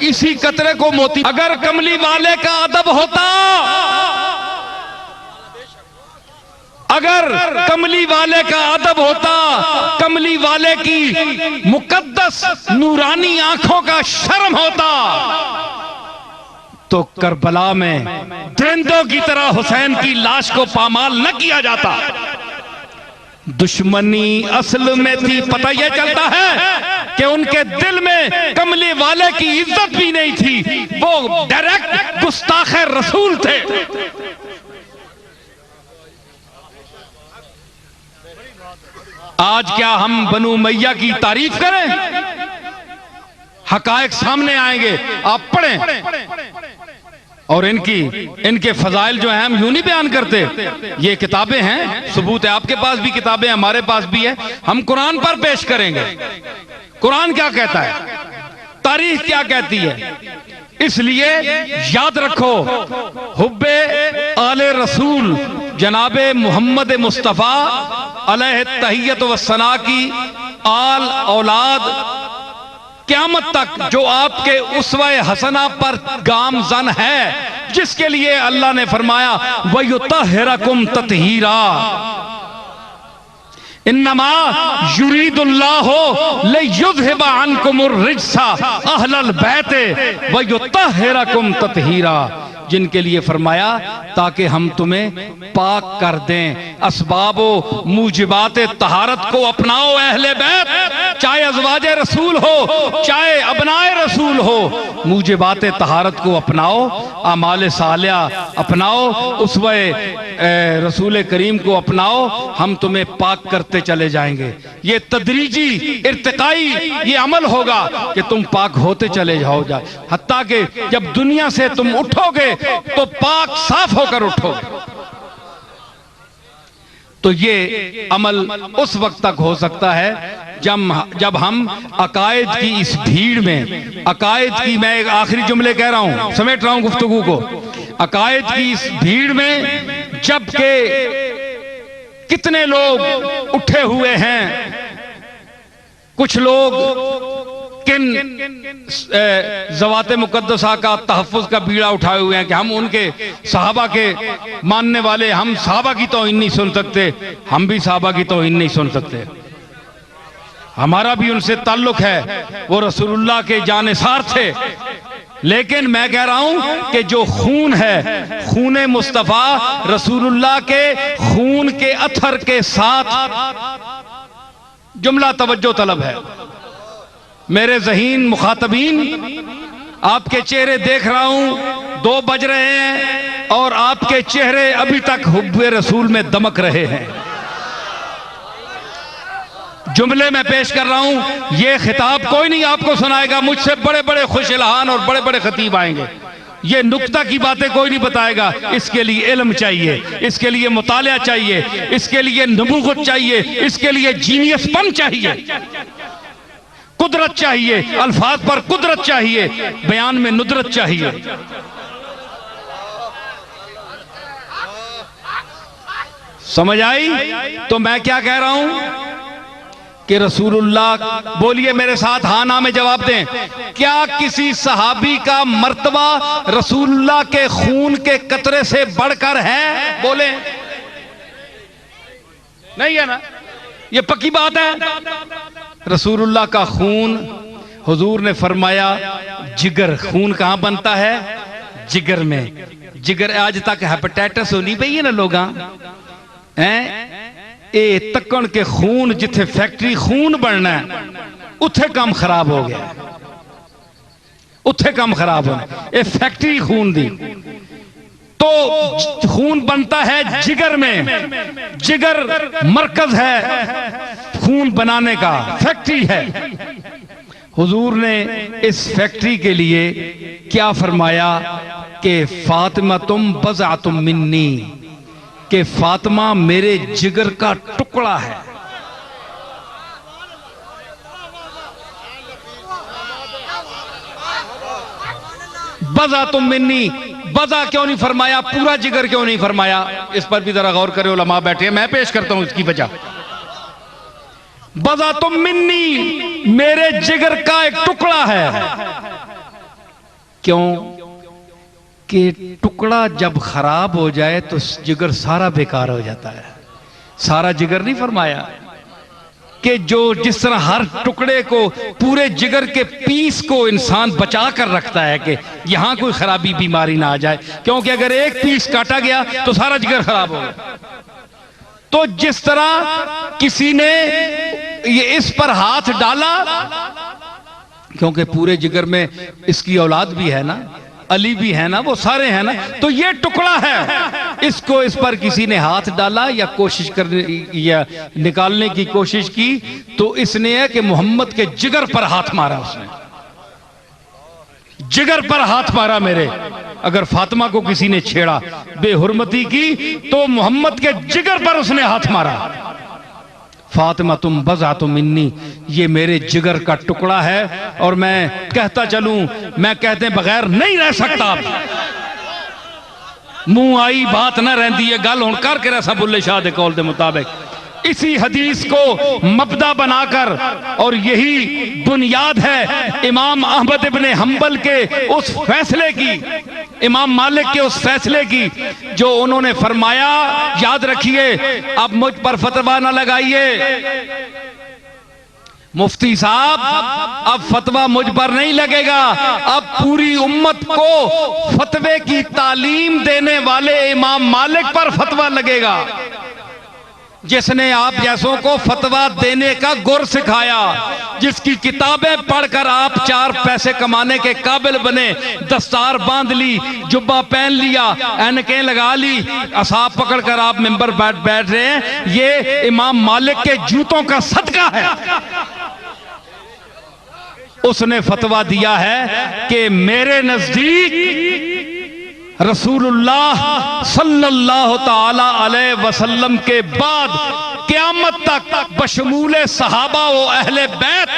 इसी कतरे को मोती। अगर कमली वाले का अदब होता, अगर कमली वाले का अदब होता, कमली वाले की मुकद्दस नूरानी आंखों का शर्म होता, तो करबला में दरिंदों की तरह हुसैन की लाश को पामाल न किया जाता। दुश्मनी असल में थी, पता यह चलता है कि उनके दिल में कमली वाले की इज्जत भी नहीं थी, वो डायरेक्ट गुस्ताख रसूल थे। आज क्या हम बनु उमैया की तारीफ करें? हकायक सामने आएंगे, आप पढ़ें। और इनके फजाइल जो हैं हम यूं नहीं बयान करते, ये किताबें हैं, सबूत है, आपके पास भी किताबें, हमारे पास भी है। हम कुरान पर पेश करेंगे, कुरान क्या कहता है, तारीख क्या कहती है। इसलिए याद रखो, हुब्बे आले रसूल जनाबे मोहम्मद मुस्तफ़ा अलैहि तहियत व सना की आल औलाद क़यामत तक जो आपके उस्वे हसना पर गामजन है, जिसके लिए अल्लाह ने फरमाया वयुतहिरकुम ततहीरा, इन्नमा युरीदुल्लाहु लियुज़हिबा अन्कुमुर रिज्सा अहलल बैते वयुतहिरकुम ततहीरा, जिनके लिए फरमाया ताकि हम तुम्हें पाक कर दें। असबाबो मूजिबात तहारत को अपनाओ अहले बैत, चाहे अज़वाजे रसूल हो, चाहे अबनाए रसूल हो, मूजिबात तहारत को अपनाओ, अमाल सालिया अपनाओ, उसवे रसूल करीम को अपनाओ, हम तुम्हें पाक करते चले जाएंगे। ये तदरीजी इर्तिकाई ये अमल होगा कि तुम पाक होते चले जाओ, हत्ता कि जब दुनिया से तुम उठोगे तो पाक साफ होकर उठोगे। तो ये अमल उस वक्त तक हो सकता है जब हम अकायद की इस भीड़ में, अकायद की, मैं एक आखिरी जुमले कह रहा हूं, समेट रहा हूं गुफ्तगू को, अकायद की इस भीड़ में जबकि कितने लोग उठे हुए हैं, कुछ लोग किन ज़वाते मुकद्दसा का तहफ़्फ़ुज़ का बीड़ा उठाए हुए हैं कि हम उनके सहाबा के मानने वाले, हम सहाबा की तौहीन नहीं सुन सकते, हम भी सहाबा की तौहीन नहीं सुन सकते, हमारा भी उनसे ताल्लुक है, वो रसूलुल्लाह के जानिसार थे। लेकिन मैं कह रहा हूं कि जो खून है, खून मुस्तफ़ा रसूलुल्लाह के खून के अथर के साथ, जुमला तवज्जो तलब है मेरे ज़हीन मुखातबीन, आपके चेहरे देख रहा हूं, 2 बज रहे हैं और आपके चेहरे अभी तक हुब्बे रसूल में दमक रहे हैं। जुमले में पेश कर रहा हूं, ये खिताब कोई नहीं आपको सुनाएगा, मुझसे बड़े बड़े खुश इल्हान और बड़े बड़े खतीब आएंगे, ये नुक्ता की बातें कोई नहीं बताएगा। इसके लिए इल्म चाहिए, इसके लिए मुतालिया चाहिए, इसके लिए नबूवत चाहिए, इसके लिए जीनियसपन चाहिए, कुदरत चाहिए, अल्फाज पर कुदरत चाहिए, बयान में नुदरत चाहिए। समझ आई? तो मैं क्या कह रहा हूं कि रसूलुल्लाह, बोलिए मेरे साथ, हाँ ना में जवाब दें, क्या किसी सहाबी का मर्तबा रसूलुल्लाह के खून के कतरे से बढ़कर है? बोले नहीं है ना, ये पक्की बात है। रसूलुल्लाह का खून, हुजूर ने फरमाया जिगर, खून कहां बनता है? जिगर में। जिगर आज तक हेपेटाइटिस होनी पई है ना लोग हैं, ए तकन के खून जिथे फैक्ट्री खून बनना है उथे काम खराब हो गया, उथे काम खराब हो, ए फैक्ट्री खून दी। तो खून बनता है जिगर में, जिगर मरकज है खून बनाने का, फैक्ट्री है। हुजूर ने इस फैक्ट्री के लिए क्या फरमाया कि फातिमा तुम बज़अतुम मिन्नी, कि फातिमा मेरे जिगर का टुकड़ा है। बज़अतुम मिन्नी, बज़ा क्यों नहीं फरमाया, पूरा जिगर क्यों नहीं फरमाया? इस पर भी जरा गौर करे, उलमा बैठे हैं, मैं पेश करता हूं इसकी वजह। बज़अतुम मिन्नी, मेरे जिगर का एक टुकड़ा है। क्यों कि टुकड़ा जब खराब हो जाए तो जिगर सारा बेकार हो जाता है। सारा जिगर नहीं फरमाया कि जो जिस तरह हर टुकड़े को, पूरे जिगर के पीस को इंसान बचा कर रखता है कि यहां कोई खराबी बीमारी ना आ जाए, क्योंकि अगर एक पीस काटा गया तो सारा जिगर खराब हो गया। तो जिस तरह किसी ने ये इस पर हाथ डाला, क्योंकि पूरे जिगर में इसकी औलाद भी है ना, अली भी है ना, वो सारे हैं ना, तो ये टुकड़ा है, इसको इस पर किसी ने हाथ डाला या कोशिश करने या निकालने की कोशिश की, तो इसने है कि मोहम्मद के जिगर पर हाथ मारा, उसने जिगर पर हाथ मारा मेरे। अगर फातिमा को किसी ने छेड़ा, बेहुरमती की, तो मोहम्मद के जिगर पर उसने हाथ मारा। फातिमा तुम बजा तुम मिन्नी, ये मेरे जिगर का टुकड़ा है और मैं कहता चलूं, मैं कहते बगैर नहीं रह सकता। मुंह आई बात ना रहती है, गल हुण करके रहा बुल्ले शाह दे कौल दे मुताबिक। इसी हदीस को मबदा बनाकर, और यही बुनियाद है इमाम अहमद इब्ने हंबल के उस फैसले की, इमाम मालिक के उस फैसले की जो उन्होंने फरमाया, याद रखिए, अब मुझ पर फतवा ना लगाइए मुफ्ती साहब, अब फतवा मुझ पर नहीं लगेगा, अब पूरी उम्मत को फतवे की तालीम देने वाले इमाम मालिक पर फतवा लगेगा, जिसने आप जैसों को फतवा देने का गुर सिखाया, जिसकी किताबें पढ़कर आप 4 पैसे कमाने के काबिल बने, दस्तार बांध ली, जुब्बा पहन लिया, ऐनकें लगा ली, असाब पकड़कर आप मिंबर बैठ रहे हैं, ये इमाम मालिक के जूतों का सदका है। उसने फतवा दिया है कि मेरे नजदीक रसूलुल्लाह सल्लल्लाहु ताला अलैहि वसल्लम के बाद क़यामत तक बशमूले सहाबा व अहले बैत,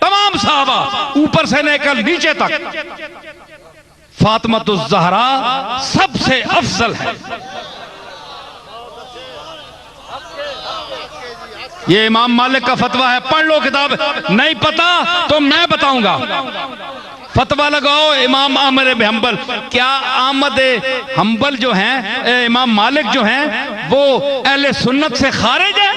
तमाम सहाबा ऊपर से लेकर नीचे तक, फातिमातुज़ ज़हरा सबसे अफजल है। ये इमाम मालिक का फतवा है, पढ़ लो किताब, नहीं पता तो मैं बताऊंगा। फतवा लगाओ इमाम अहमद इब्न हंबल। क्या अहमद हंबल जो हैं, इमाम मालिक जो हैं, वो अहले सुन्नत से खारिज है?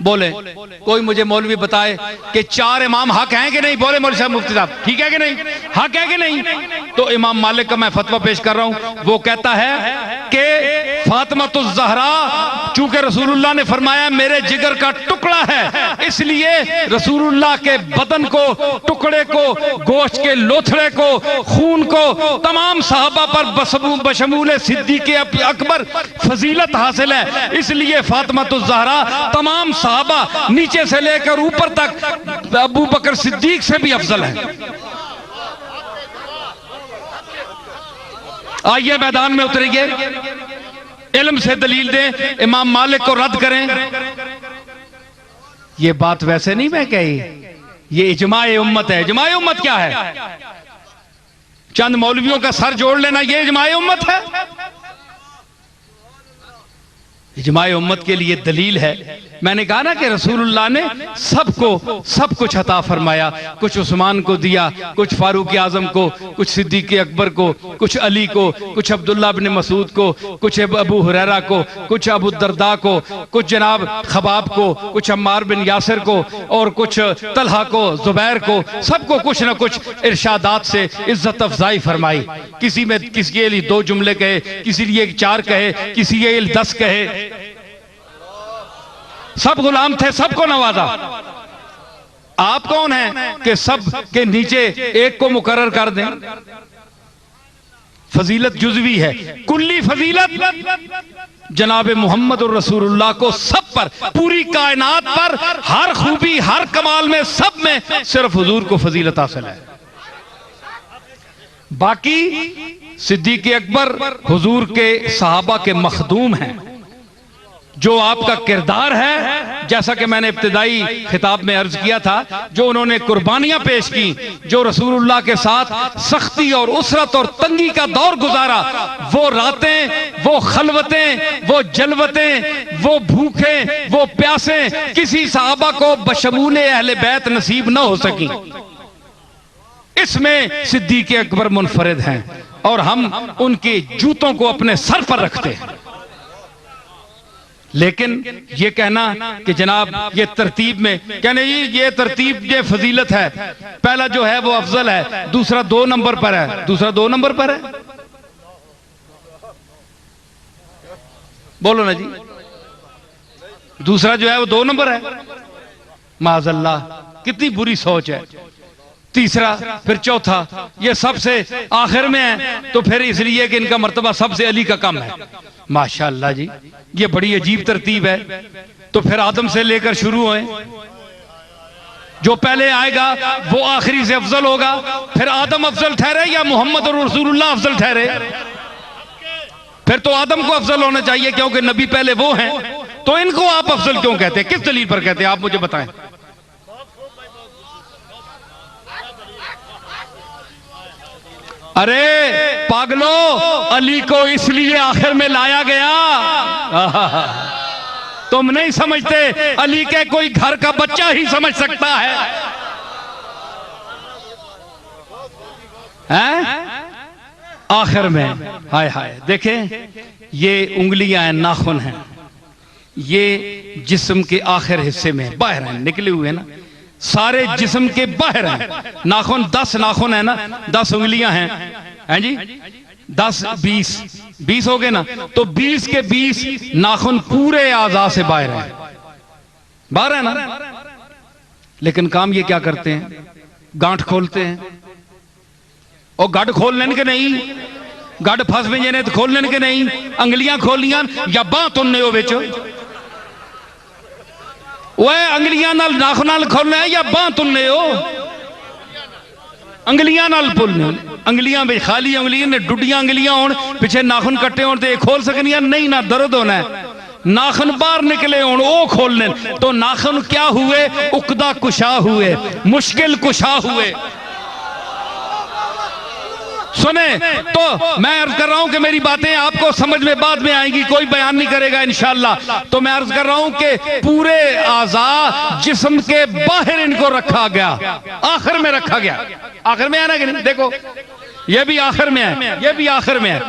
बोले कोई मुझे मौलवी बताए कि 4 इमाम हक हैं कि नहीं? बोले मौलवी साहब, मुफ्ती साहब, ठीक है कि नहीं, हक है कि नहीं? तो इमाम मालिक का मैं फतवा पेश कर रहा हूं, वो कहता है कि फातिमातुज़ ज़हरा चूंकि रसूलुल्लाह ने फरमाया मेरे जिगर का टुकड़ा है, इसलिए रसूलुल्लाह के बदन को, टुकड़े को, गोश्त के लोथड़े को, खून को तमाम सहाबा पर बशमूल सिद्दीक़ अकबर फजीलत हासिल है। इसलिए फातिमातुज़ ज़हरा तमाम सहाबा नीचे से लेकर ऊपर तक अबू बकर सिद्दीक से भी अफजल है। आइए मैदान में उतरिए, इल्म से दलील दें, इमाम मालिक को रद्द करें। ये बात वैसे नहीं मैं कही, ये इजमाए उम्मत है। इजमाए उम्मत क्या है? चंद मौलवियों का सर जोड़ लेना, ये इजमाए उम्मत है। इजमाए उम्मत के लिए दलील है। मैंने कहा ना कि रसूलुल्लाह ने सबको सब कुछ अता फरमाया, कुछ उस्मान को दिया, कुछ फारूक आजम को, कुछ सिद्दीक अकबर को, कुछ अली को, कुछ अब्दुल्ला बिन मसूद को, कुछ अबू हुरैरा को, कुछ अबू दरदा को, कुछ जनाब खबाब को, कुछ अम्मार बिन यासिर को, और कुछ तलहा को, जुबैर को, सबको कुछ ना कुछ इरशादात से इज्जत अफजाई फरमाई। किसी में किसी के लिए 2 जुमले कहे, किसी लिए 4 कहे, किसी के लिए 10 कहे, सब गुलाम थे, सबको नवाजा। आप कौन हैं कि सब के नीचे एक को मुकर्रर कर दें? फजीलत जुज़वी है, कुल्ली फजीलत जनाब मोहम्मद और रसूलुल्लाह को सब पर, पूरी कायनात पर, हर खूबी, हर कमाल में, सब में सिर्फ हुजूर को फजीलत हासिल है। बाकी सिद्दीक अकबर हुजूर के सहाबा के मखदूम हैं। जो आपका किरदार है, जैसा कि मैंने इब्तिदाई खिताब में अर्ज किया था, जो उन्होंने कुर्बानियां पेश की, जो रसूलुल्लाह के साथ सख्ती और उसरत और तंगी का दौर गुजारा, वो रातें, वो खलवतें, वो जलवतें, वो भूखे, वो प्यासे किसी सहाबा को बशमूले अहले बैत नसीब न हो सकी। इसमें सिद्दीक़ अकबर मुनफरिद हैं और हम उनके जूतों को अपने सर पर रखते हैं। लेकिन ये कहना कि जनाब ये तरतीब में कहने ये तरतीब ये फजीलत है, पहला जो है वो अफजल है, दूसरा 2 नंबर पर है, दूसरा 2 नंबर पर है, बोलो ना जी, दूसरा जो है वो 2 नंबर है, माज़अल्लाह कितनी बुरी सोच है। तीसरा फिर चौथा ये सबसे आखिर में है, तो फिर इसलिए कि इनका मर्तबा सबसे अली का कम है। माशाअल्लाह जी, ये बड़ी अजीब तरतीब है। तो फिर आदम से लेकर शुरू हुए, जो पहले आएगा वो आखिरी से अफजल होगा, फिर आदम अफजल ठहरे या मोहम्मद और रसूलुल्लाह अफजल ठहरे? फिर तो आदम को अफजल होना चाहिए क्योंकि नबी पहले वो हैं, तो इनको आप अफजल क्यों कहते हैं? किस दलील पर कहते हैं आप मुझे बताएं। अरे पागलो, अली को इसलिए आखिर में लाया गया, तुम नहीं समझते, अली के कोई घर का बच्चा ही समझ सकता है, हैं? आखिर में हाय हाय देखें, ये उंगलियां हैं, नाखून हैं, ये जिस्म के आखिर हिस्से में बाहर हैं, निकले हुए ना, सारे जिस्म के बाहर हैं। नाखून 10 नाखून है ना, 10 उंगलियां हैं जी, 10 20 हो गए ना, तो 20 के 20 नाखून पूरे आज़ा से बाहर हैं, बाहर है ना। लेकिन काम ये क्या करते हैं, गांठ खोलते हैं, और गढ़ खोलने के नहीं, गढ़ फंस में ने तो खोलने के नहीं, अंगलियां खोलियां या बांह तुन्ने हो बिच, वह अंगलियां नाल नाखून नाल खोलना है या बांह तुन्ने हो, अंगलियां नाल पुलने, अंगलियां में खाली अंगलियां ने डुडियां अंगलियां होन, पीछे नाखून कट्टे होन तो खोल सकनियां नहीं, ना दर्द होना है, नाखून बाहर निकले होन वो खोलने, तो नाखून क्या हुए, उकदा कुशा हुए, मुश्किल कुशा हुए। सुने तो मैं अर्ज कर रहा हूं कि मेरी बातें आपको समझ में बाद में आएंगी, कोई बयान नहीं करेगा इंशाअल्लाह। तो मैं अर्ज कर रहा हूं कि पूरे आज़ा जिस्म के बाहर इनको रखा गया, आखिर में रखा गया, आखिर में है ना कि नहीं? देखो ये भी आखिर में है, ये भी आखिर में है।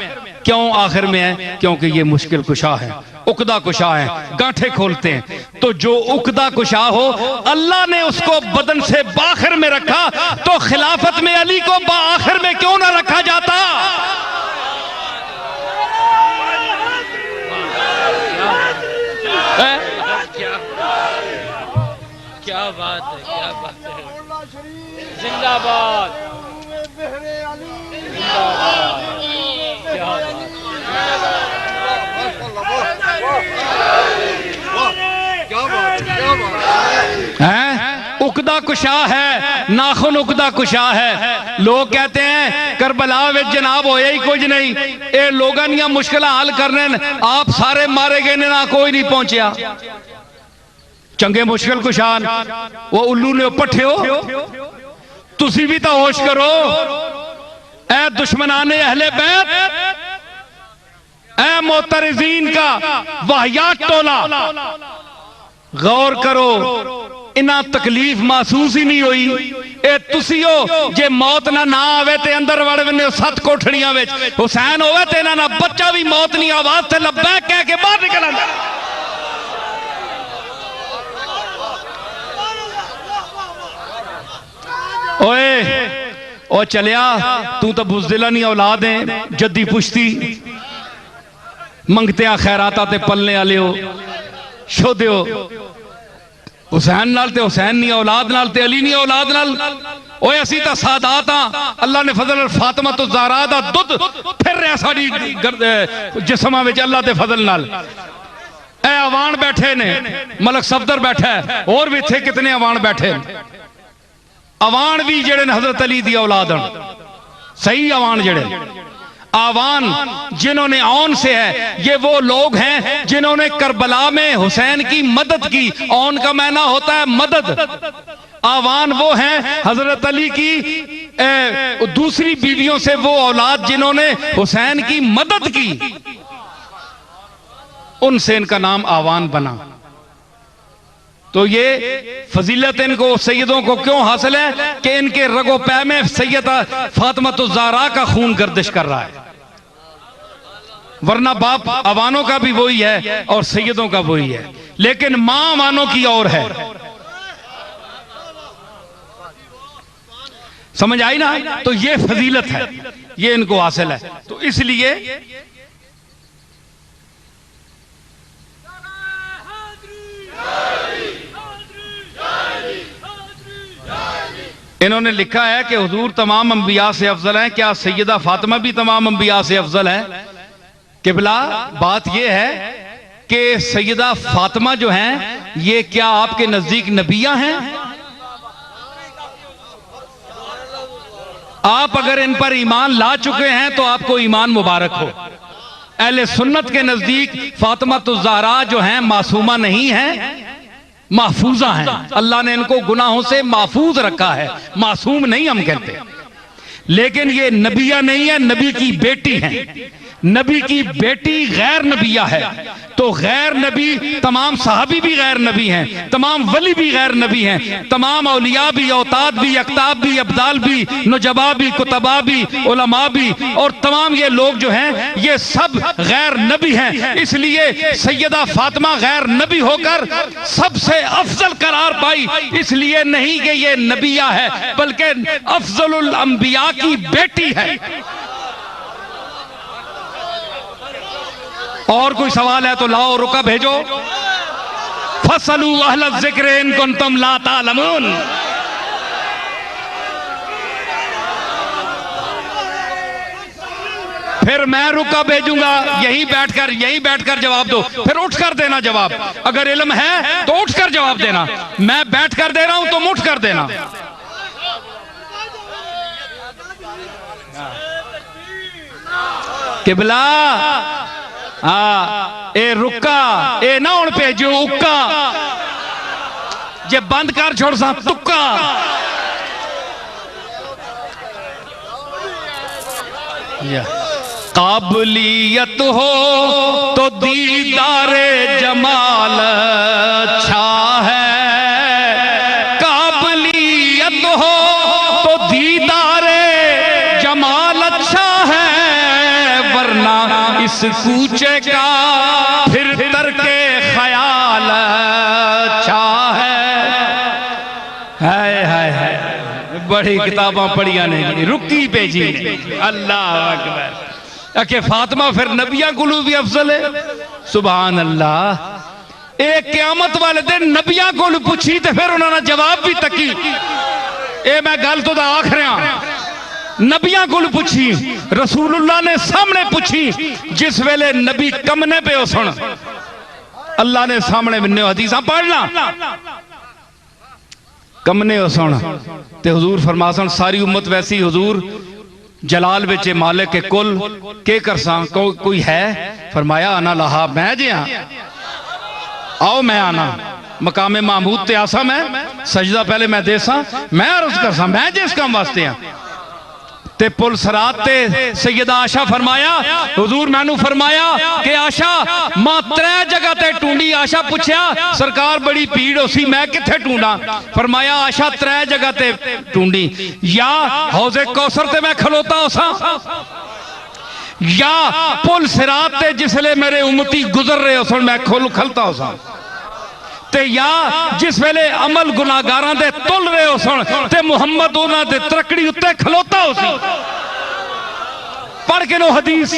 क्यों आखिर में है? क्योंकि ये मुश्किल कुशा है, उकदा कुशा है, गांठे खोलते हैं। तो जो उकदा कुशा हो, अल्लाह ने उसको बदन से बाखिर में रखा, तो खिलाफत में अली को बाखिर में क्यों ना रखा जाता? क्या बात है, क्या बात है, जिंदाबाद, उकदा कुशा है, नाखून उकदा कुशा है। लोग कहते हैं करबला विच जनाब होया ही कुछ नहीं, ये लोगों दी मुश्किल हल करने, आप सारे मारे गए ना, कोई नहीं पहुंचा। चंगे मुश्किल कुशान वो उल्लू ने पट्ठे हो, तुसी भी तो होश करो। ऐ दुश्मनाने अहले बैत, ऐ मोतरजीन का वाहियात टोला, गौर करो, इना तकलीफ महसूस ही नहीं हुई। ए तुसी हो जे मौत ना ना आवे ते अंदर वड़ वने 7 कोठड़ियां विच, हुसैन होवे ते इना ना बच्चा भी मौत नहीं आवाज ते लब्बैक कह के बाहर निकल आंदा। ओए ओ चलिया, तू तो बुज़दिला नहीं औलाद है, जद्दी पुश्ती मंगते खैराता ते पलने वाले हो, शोधे हो। हुसैन नाल ते हुसैन नहीं औलाद नाल ते अली नहीं औलाद नाल। ओए असी तां सादात हां, अल्लाह ने फजल फातिमा तो ज़हरा दा दुध फिर रहा साडी जिस्मां विच अल्लाह दे फजल नाल। ए अवान बैठे ने, मलक सफदर बैठा है, और भी इत्थे कितने अवान बैठे। अवान भी जेड़े हजरत अली दी औलाद हन, सही अवान जेड़े आवान जिन्होंने औन से है, ये वो लोग हैं जिन्होंने करबला में हुसैन की मदद की। औन का मायना होता है मदद। आवान वो हैं हजरत अली की दूसरी बीवियों से वो औलाद जिन्होंने हुसैन की मदद की, उनसे इनका नाम आवान बना। तो ये फजीलत इनको सैयदों को क्यों हासिल है कि इनके रगो पै में सैयदा फातिमा का खून गर्दिश कर रहा है, वरना बाप अवानों का भी वही है और सैयदों का वही है, लेकिन मां अवानों की और है। समझ आई ना? तो ये फजीलत है, ये इनको हासिल है। तो इसलिए इन्होंने लिखा है कि हुजूर तमाम अंबिया से अफजल हैं, क्या सैयदा फातिमा भी तमाम अंबिया से अफजल है? किबला बात यह है कि सैयदा फातिमा जो हैं ये क्या आपके नजदीक नबिया हैं? आप अगर इन पर ईमान ला चुके हैं तो आपको ईमान मुबारक हो। अहले सुन्नत के नजदीक फातिमा ज़हरा जो हैं मासूमा नहीं हैं, महफूजा हैं। अल्लाह ने इनको गुनाहों से महफूज रखा है, मासूम नहीं हम कहते। लेकिन ये नबिया नहीं है, नबी की बेटी है। नबी की बेटी गैर नबिया है, तो गैर नबी तमाम सहाबी भी गैर नबी हैं, तमाम वली भी गैर नबी हैं, तमाम औलिया भी, औताद भी, अक्ताब भी, अब्दाल भी, नुजबा भी, कुतबा भी, उलमा भी, और तमाम ये लोग जो हैं ये सब गैर नबी हैं। इसलिए सैयदा फातिमा गैर नबी होकर सबसे अफजल करार पाई, इसलिए नहीं कि ये नबिया है बल्कि अफजलुल अंबिया की बेटी है। और कोई सवाल है तो लाओ, रुका भेजो। फसलू अहल ज़िक्र इन कुंतुम ला तालमून। फिर मैं रुका भेजूंगा, यहीं बैठकर जवाब दो, फिर उठकर देना जवाब। अगर इल्म है तो उठकर जवाब देना, मैं बैठकर दे रहा हूं तुम उठकर देना। किबला ए रुका ए ना हुण भेजो उक्का, जे बंद कर छोड़ सा तुक्का। काबलियत हो तो दीदारे जमाल अच्छा है, काबलियत हो तो दीदारे जमाल अच्छा है, वरना इस कूचे का फिर तरके ख्याल अच्छा है। हाय बड़ी किताबां पढ़िया नहीं, रुकी भेजी। अल्लाह अकबर। के फातिमा फिर नबिया कोलू भी अफजल है। सुभान अल्लाह। एक क़यामत वाले दिन नबिया कोलू पूछी तो फिर उन्होंने जवाब भी तकी। ए मैं गल तो आख रहा, नबिया को पूछी, रसूलुल्लाह ने सामने पूछी, जिस वेले नबी कमने पे हो सुन, अल्लाह ने सामने बिन्ने हदीसा पढ़ना, कमने हो सुन ते हुजूर फरमासन सारी उम्मत वैसी हुजूर जलाल विच मालिक के कुल के करसा कोई है? फरमाया आना लहा, मैं जे आओ मैं आना मकामे महमूद ते आसा, मैं सजदा पहले मैं देसा, मैं अर्ज करसा, मैं जिस काम वास्ते आ ते पुल सरात ते सैयदा आशा फरमाया, हुजूर मैनू फरमाया कि आशा मां त्रै जगह ते टूंडी। आशा पूछया सरकार बड़ी भीड़ होसी, मैं किथे टूंडा? फरमाया आशा त्रै जगह ते टूंडी, या हौजे कौसर ते मैं खलोता होसा, या पुल सिरात ते जिसले मेरे उम्मती गुजर रहे हो सुन मैं खलता होसा, ते या जिस वेले अमल गुनाहगारां दे तुल रहे हो सुन ते मुहम्मद उन्हां दे तरकड़ी उत्ते खलोता हो सी। पढ़ के लो हदीस।